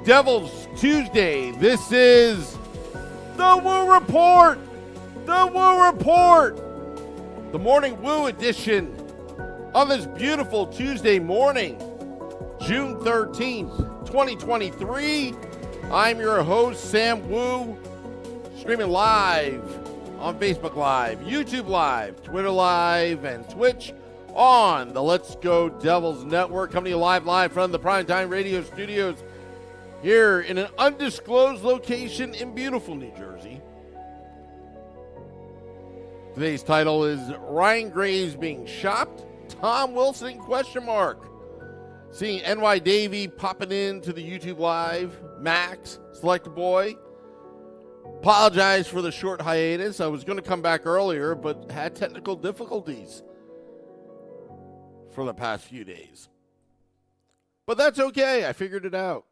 Devils Tuesday. This is the Woo Report. The Woo Report. The Morning Woo edition on this beautiful Tuesday morning, June 13th, 2023. I'm your host, Sam Woo, streaming live on Facebook Live, YouTube Live, Twitter Live, and Twitch on the Let's Go Devils Network, coming to you live from the Primetime Radio Studios here in an undisclosed location in beautiful New Jersey. Today's title is Ryan Graves being shopped, Tom Wilson question mark. Seeing NY Davey popping into the YouTube Live, Max, Select Boy. Apologize for the short hiatus. I was going to come back earlier, but had technical difficulties for the past few days. But that's okay. I figured it out.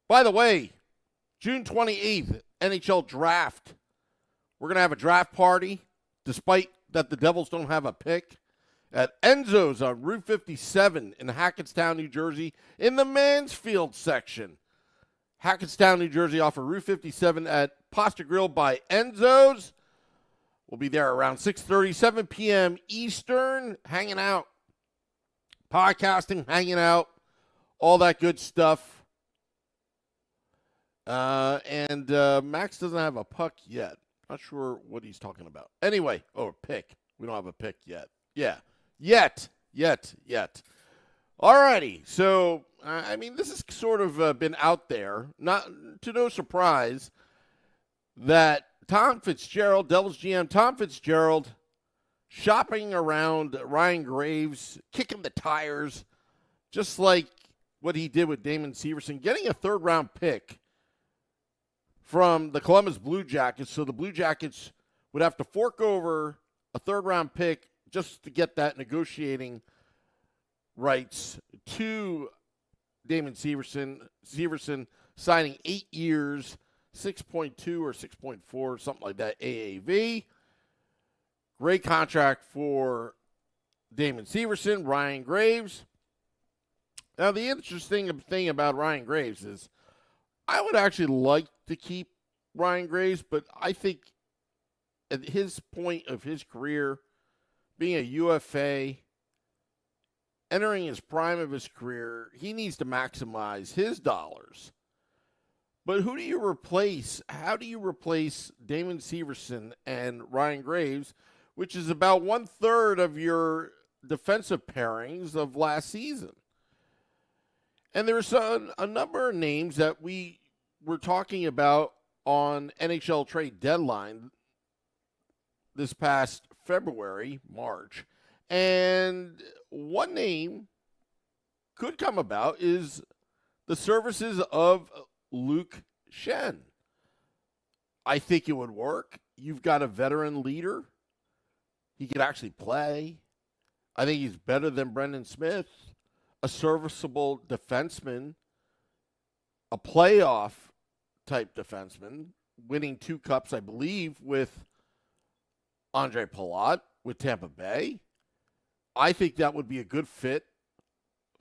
By the way, June 28th, NHL Draft. We're going to have a draft party, despite that the Devils don't have a pick, at Enzo's on Route 57 in Hackettstown, New Jersey, in the Mansfield section. Hackettstown, New Jersey, off of Route 57 at Pasta Grill by Enzo's. We'll be there around 6:30, 7 p.m. Eastern, hanging out, podcasting, hanging out, all that good stuff. And Max doesn't have a puck yet. Not sure what he's talking about. Anyway, a pick. We don't have a pick yet. Yeah, yet. All righty. So, this has sort of been out there. Not to no surprise that Tom Fitzgerald, Devils GM Tom Fitzgerald, shopping around Ryan Graves, kicking the tires, just like what he did with Damon Severson, getting a third-round pick from the Columbus Blue Jackets. So the Blue Jackets would have to fork over a third-round pick just to get that negotiating rights to Damon Severson. Severson signing 8 years, 6.2 or 6.4, something like that, AAV. Great contract for Damon Severson, Ryan Graves. Now, the interesting thing about Ryan Graves is I would actually like to keep Ryan Graves, but I think at his point of his career, being a UFA, entering his prime of his career, he needs to maximize his dollars. But who do you replace? How do you replace Damon Severson and Ryan Graves, which is about 1/3 of your defensive pairings of last season? And there's a number of names that we were talking about on NHL trade deadline this past February, March. And one name could come about is the services of Luke Shen. I think it would work. You've got a veteran leader. He could actually play. I think he's better than Brendan Smith, a serviceable defenseman, a playoff-type defenseman, winning 2 cups, I believe, with Andre Palat with Tampa Bay. I think that would be a good fit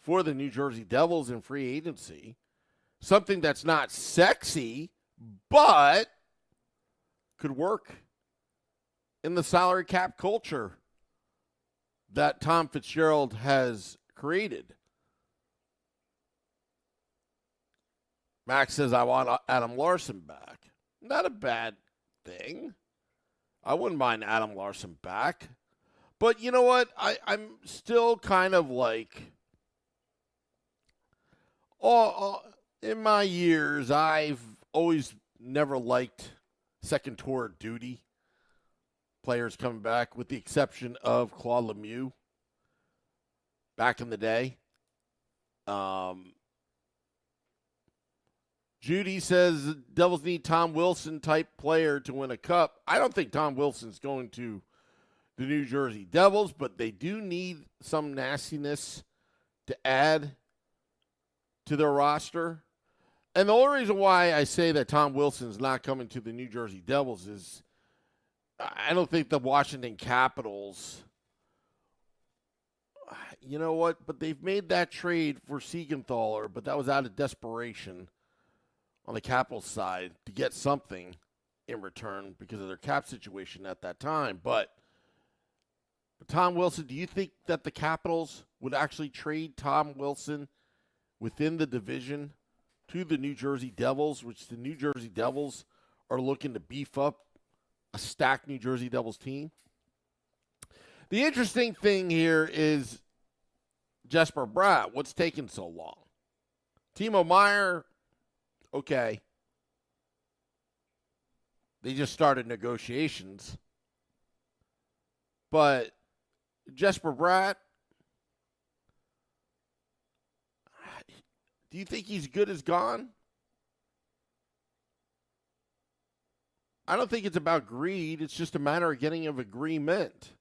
for the New Jersey Devils in free agency. Something that's not sexy, but could work in the salary cap culture that Tom Fitzgerald has created. Max says, I want Adam Larson back. Not a bad thing. I wouldn't mind Adam Larson back. But you know what? I'm still kind of like, in my years, I've always never liked second tour duty players coming back, with the exception of Claude Lemieux back in the day. Judy says Devils need Tom Wilson type player to win a cup. I don't think Tom Wilson's going to the New Jersey Devils, but they do need some nastiness to add to their roster. And the only reason why I say that Tom Wilson's not coming to the New Jersey Devils is I don't think the Washington Capitals, you know what? But they've made that trade for Siegenthaler, but that was out of desperation on the Capitals side to get something in return because of their cap situation at that time. But Tom Wilson, do you think that the Capitals would actually trade Tom Wilson within the division to the New Jersey Devils, which the New Jersey Devils are looking to beef up a stacked New Jersey Devils team? The interesting thing here is Jesper Bratt. What's taking so long? Timo Meier, okay. They just started negotiations. But Jesper Bratt, do you think he's good as gone? I don't think it's about greed. It's just a matter of getting an agreement.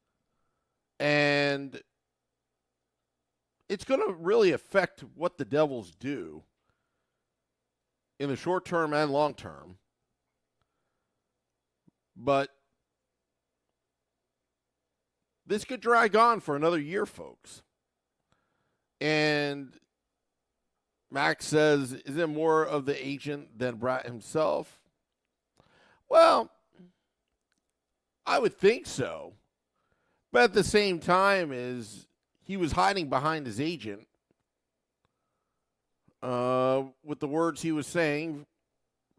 And it's going to really affect what the Devils do in the short term and long term. But this could drag on for another year, folks. And Max says, is it more of the agent than Bratt himself? Well, I would think so. But at the same time, he was hiding behind his agent with the words he was saying,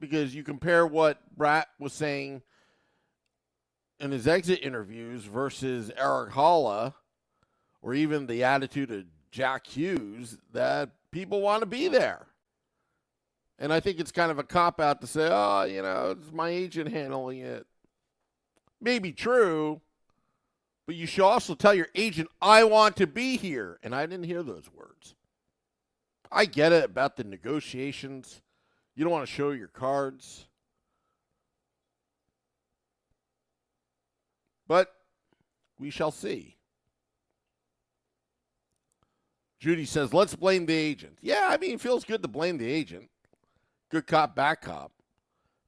because you compare what Bratt was saying in his exit interviews versus Eric Halla, or even the attitude of Jack Hughes, that people want to be there. And I think it's kind of a cop-out to say, oh, it's my agent handling it. Maybe true, but you should also tell your agent, I want to be here. And I didn't hear those words. I get it about the negotiations. You don't want to show your cards. But we shall see. Judy says, let's blame the agent. Yeah, it feels good to blame the agent. Good cop, bad cop.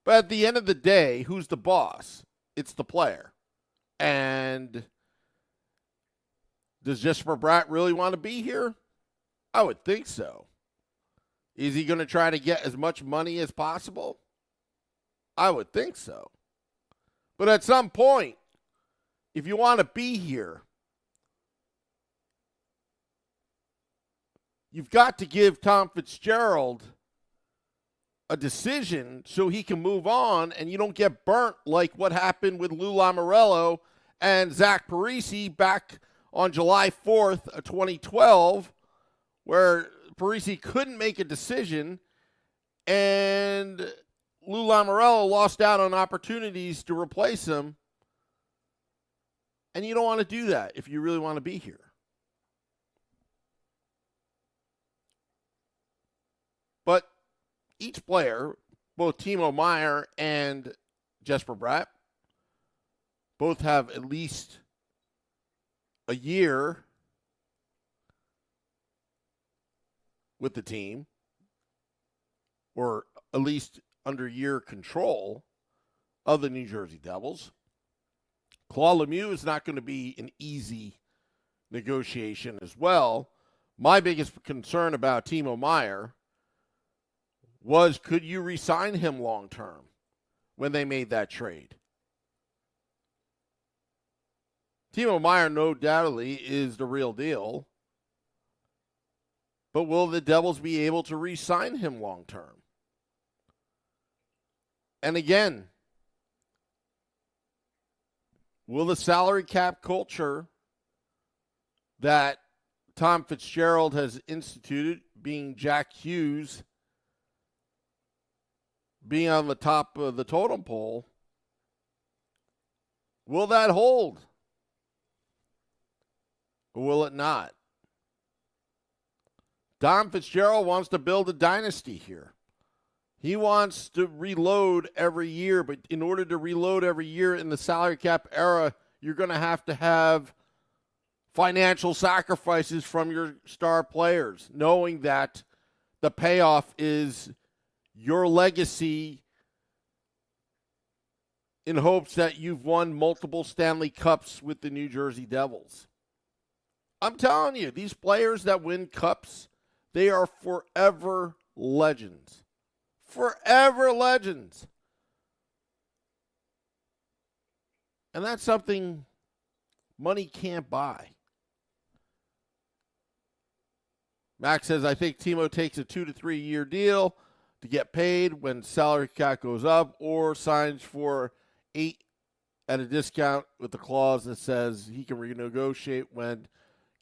But at the end of the day, who's the boss? It's the player. And does Jesper Bratt really want to be here? I would think so. Is he going to try to get as much money as possible? I would think so. But at some point, if you want to be here, you've got to give Tom Fitzgerald a decision so he can move on and you don't get burnt like what happened with Lou Lamoriello and Zach Parise back on July 4th of 2012, where Parise couldn't make a decision and Lou Lamoriello lost out on opportunities to replace him. And you don't want to do that if you really want to be here. But each player, both Timo Meier and Jesper Bratt, both have at least a year with the team, or at least under year control of the New Jersey Devils. Claude Lemieux is not going to be an easy negotiation as well. My biggest concern about Timo Meier was, could you re-sign him long-term when they made that trade? Timo Meier, no doubtedly, is the real deal. But will the Devils be able to re-sign him long-term? And again, will the salary cap culture that Tom Fitzgerald has instituted, being Jack Hughes, being on the top of the totem pole, will that hold? Or will it not? Tom Fitzgerald wants to build a dynasty here. He wants to reload every year, but in order to reload every year in the salary cap era, you're going to have financial sacrifices from your star players, knowing that the payoff is your legacy in hopes that you've won multiple Stanley Cups with the New Jersey Devils. I'm telling you, these players that win cups, they are forever legends. Forever legends. And that's something money can't buy. Max says, I think Timo takes a 2 to 3 year deal to get paid when salary cap goes up, or signs for 8 at a discount with the clause that says he can renegotiate when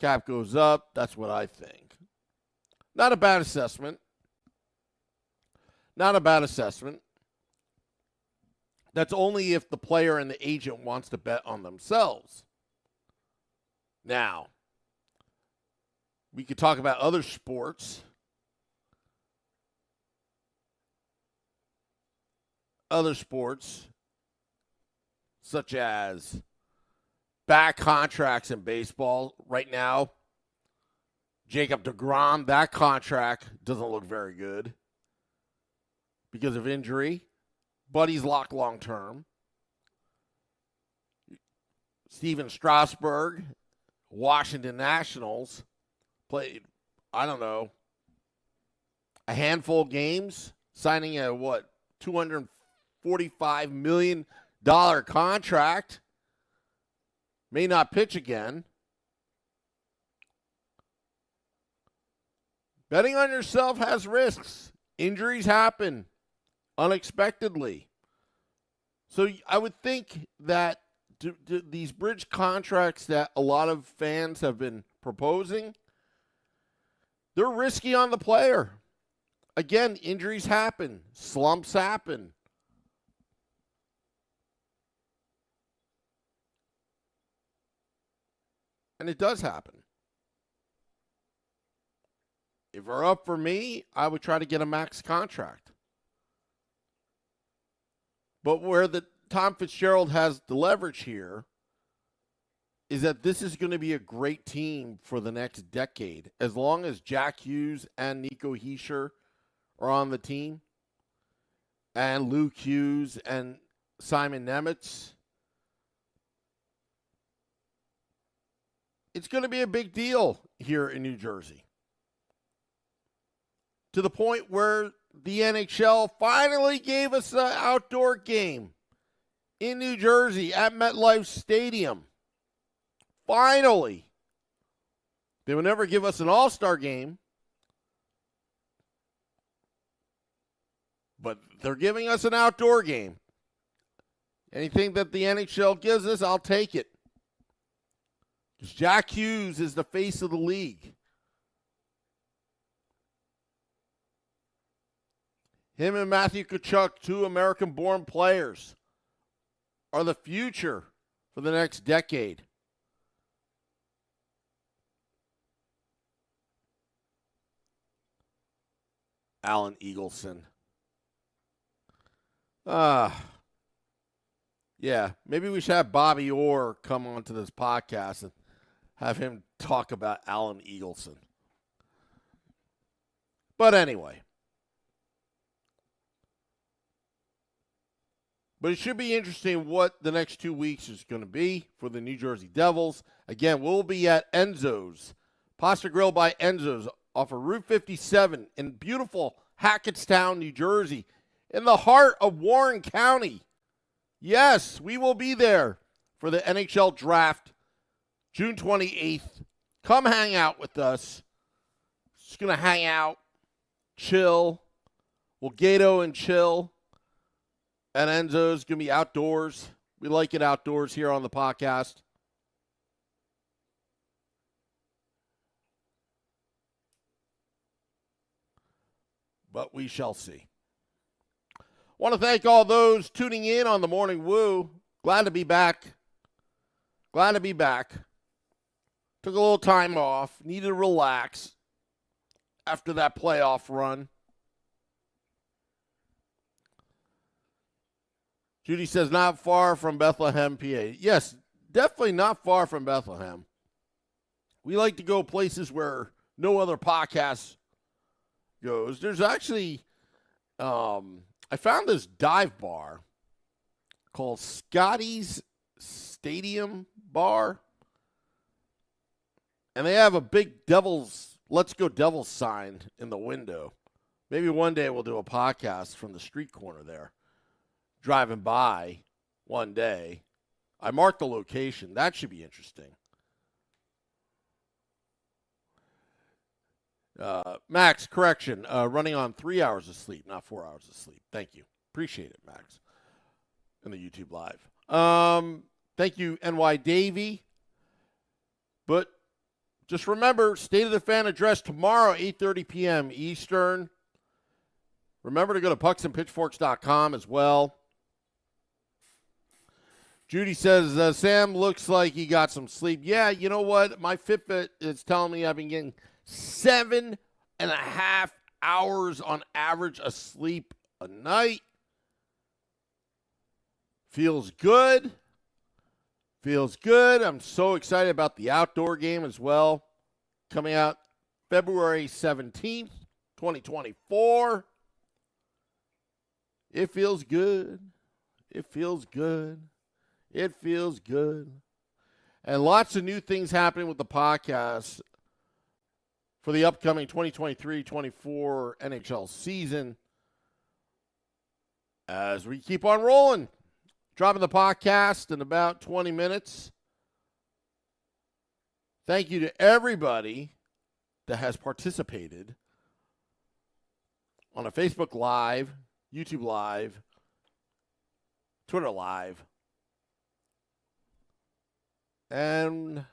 cap goes up. That's what I think. Not a bad assessment. Not a bad assessment. That's only if the player and the agent wants to bet on themselves. Now, we could talk about other sports. Other sports, such as back contracts in baseball. Right now, Jacob deGrom, that contract doesn't look very good because of injury. Buddy's locked long term. Steven Strasburg, Washington Nationals, played, I don't know, a handful of games, signing a $245 million contract. May not pitch again. Betting on yourself has risks. Injuries happen unexpectedly. So I would think that these bridge contracts that a lot of fans have been proposing, they're risky on the player. Again, injuries happen. Slumps happen. And it does happen. If it were up for me, I would try to get a max contract. But where the Tom Fitzgerald has the leverage here is that this is going to be a great team for the next decade. As long as Jack Hughes and Nico Hischier are on the team, and Luke Hughes and Simon Nemitz, it's going to be a big deal here in New Jersey. To the point where the NHL finally gave us an outdoor game in New Jersey at MetLife Stadium. Finally. They will never give us an all-star game, but they're giving us an outdoor game. Anything that the NHL gives us, I'll take it. Because Jack Hughes is the face of the league. Him and Matthew Tkachuk, two American-born players, are the future for the next decade. Alan Eagleson. Yeah, maybe we should have Bobby Orr come onto this podcast and have him talk about Alan Eagleson. But anyway. But it should be interesting what the next 2 weeks is going to be for the New Jersey Devils. Again, we'll be at Enzo's, Pasta Grill by Enzo's, off of Route 57 in beautiful Hackettstown, New Jersey, in the heart of Warren County. Yes, we will be there for the NHL Draft, June 28th. Come hang out with us. Just going to hang out, chill. We'll gato and chill. And Enzo's going to be outdoors. We like it outdoors here on the podcast. But we shall see. Want to thank all those tuning in on the Morning Woo. Glad to be back. Glad to be back. Took a little time off. Needed to relax after that playoff run. Judy says, not far from Bethlehem, PA. Yes, definitely not far from Bethlehem. We like to go places where no other podcast goes. There's actually, I found this dive bar called Scotty's Stadium Bar. And they have a big Devils, Let's Go Devils sign in the window. Maybe one day we'll do a podcast from the street corner there. Driving by one day. I marked the location. That should be interesting. Max, correction. Running on 3 hours of sleep, not 4 hours of sleep. Thank you. Appreciate it, Max. In the YouTube Live. Thank you, NY Davey. But just remember, State of the Fan address tomorrow, 8:30 p.m. Eastern. Remember to go to pucksandpitchforks.com as well. Judy says, Sam looks like he got some sleep. Yeah, you know what? My Fitbit is telling me I've been getting 7.5 hours on average of sleep a night. Feels good. Feels good. I'm so excited about the outdoor game as well. Coming out February 17th, 2024. It feels good. It feels good. It feels good. And lots of new things happening with the podcast for the upcoming 2023-24 NHL season as we keep on rolling. Dropping the podcast in about 20 minutes. Thank you to everybody that has participated on a Facebook Live, YouTube Live, Twitter Live. And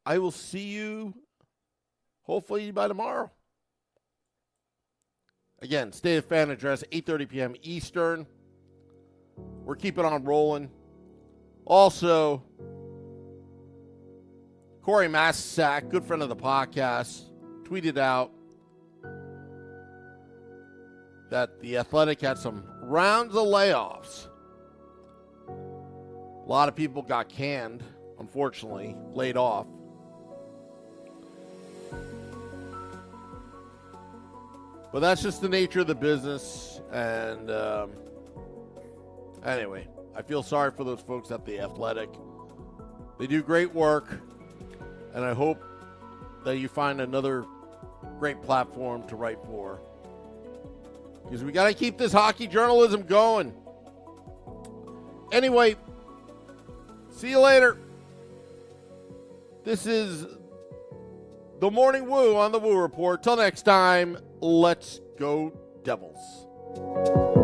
I will see you hopefully by tomorrow. Again, State of Fan address, 8:30 p.m. Eastern. We're keeping on rolling. Also, Corey Massack, good friend of the podcast, tweeted out that the Athletic had some rounds of layoffs. A lot of people got canned, unfortunately, laid off. But that's just the nature of the business. And anyway, I feel sorry for those folks at the Athletic. They do great work. And I hope that you find another great platform to write for. Because we got to keep this hockey journalism going. Anyway, see you later. This is the Morning Woo on the Woo Report. Till next time, let's go Devils.